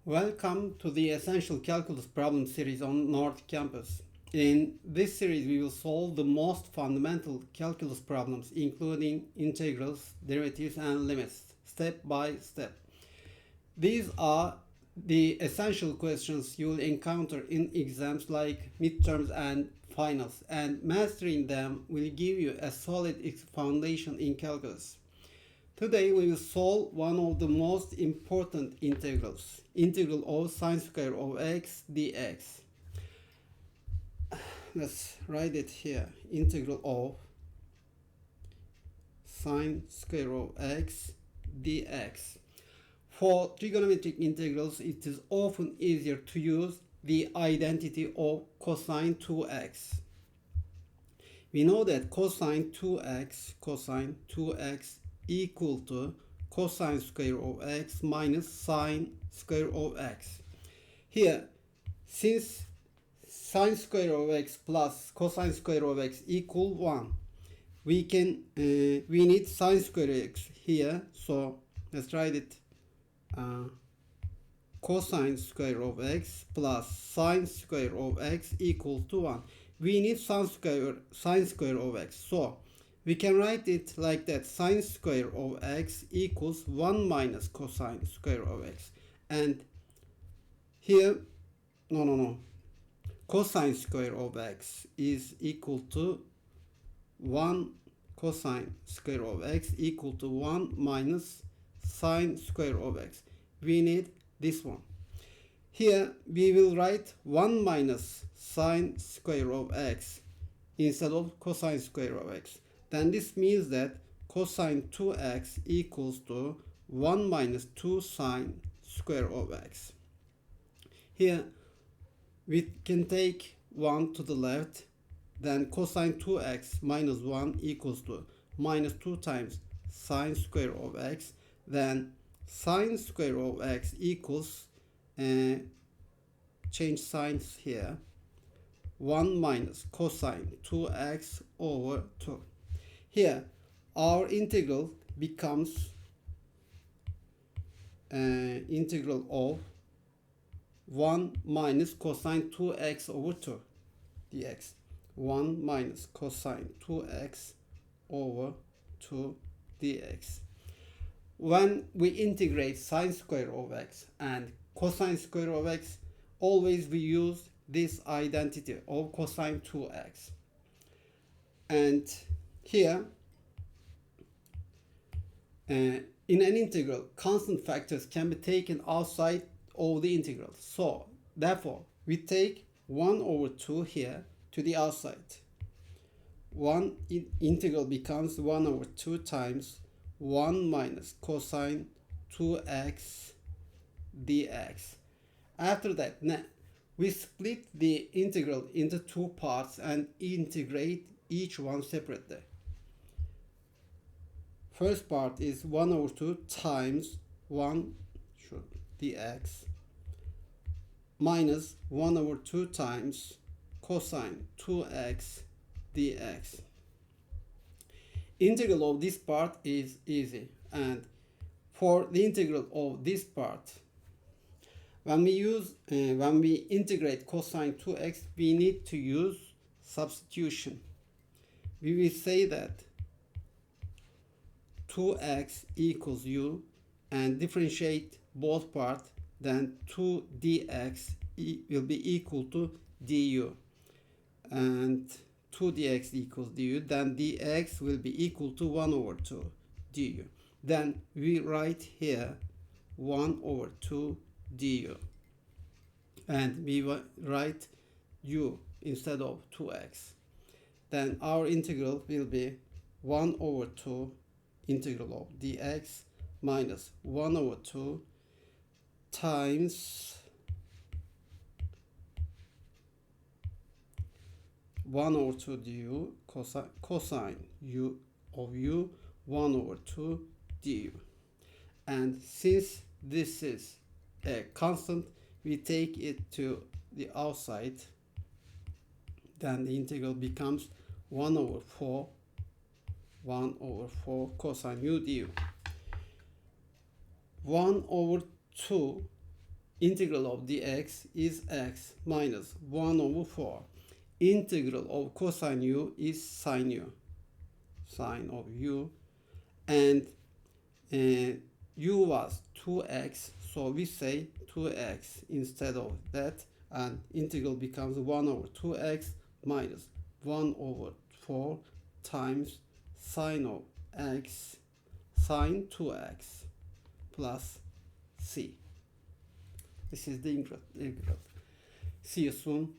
Welcome to the Essential Calculus Problem series on North Campus. In this series, we will solve the most fundamental calculus problems, including integrals, derivatives, and limits, step by step. These are the essential questions you will encounter in exams like midterms and finals, and mastering them will give you a solid foundation in calculus. Today we will solve one of the most important integrals, integral of sin² of x dx. Let's write it here, integral of sin² of x dx. For trigonometric integrals, it is often easier to use the identity of cosine 2x. We know that cosine 2x equal to cosine square of x minus sine square of x. Here, since sine square of x plus cosine square of x equal 1, we need sine square x here, so let's write it cosine square of x plus sine square of x equals to 1. We need sine square of x, so we can write it like that: sine square of x equals 1 minus cosine square of x. And here, cosine square of x is equal to 1 cosine square of x equal to 1 minus sine square of x. We need this one. Here we will write 1 minus sine square of x instead of cosine square of x. Then this means that cosine 2x equals to 1 minus 2 sine square of x. Here we can take 1 to the left, then cosine 2x minus 1 equals to minus 2 times sine square of x. Then sine square of x equals, change signs here, 1 minus cosine 2x over 2. Here, our integral becomes integral of 1 minus cosine 2x over 2 dx. 1 minus cosine 2x over 2 dx. When we integrate sine square of x and cosine square of x, always we use this identity of cosine 2x. And here, in an integral, constant factors can be taken outside of the integral. So, therefore, we take 1 over 2 here to the outside. Integral becomes 1 over 2 times 1 minus cosine 2x dx. After that, we split the integral into two parts and integrate each one separately. First part is 1 over 2 times 1 dx minus 1 over 2 times cosine 2x dx. Integral of this part is easy, and for the integral of this part, when we integrate cosine 2x, we need to use substitution. We will say that 2x equals u and differentiate both parts, then 2 dx will be equal to du, and 2 dx equals du, then dx will be equal to 1 over 2 du. Then we write here 1 over 2 du, and we write u instead of 2x. Then our integral will be 1 over 2 integral of dx minus 1 over 2 times 1 over 2 du cosine u of u 1 over 2 du. And since this is a constant, we take it to the outside, then the integral becomes 1 over 4 cosine u du. 1 over 2 Integral of dx is x minus 1 over 4. Integral of cosine u is sine u. Sine of u. And u was 2x, so we say 2x instead of that, and integral becomes 1 over 2x minus 1 over 4 times sine of x sine 2x plus c. This is the integral. See you soon.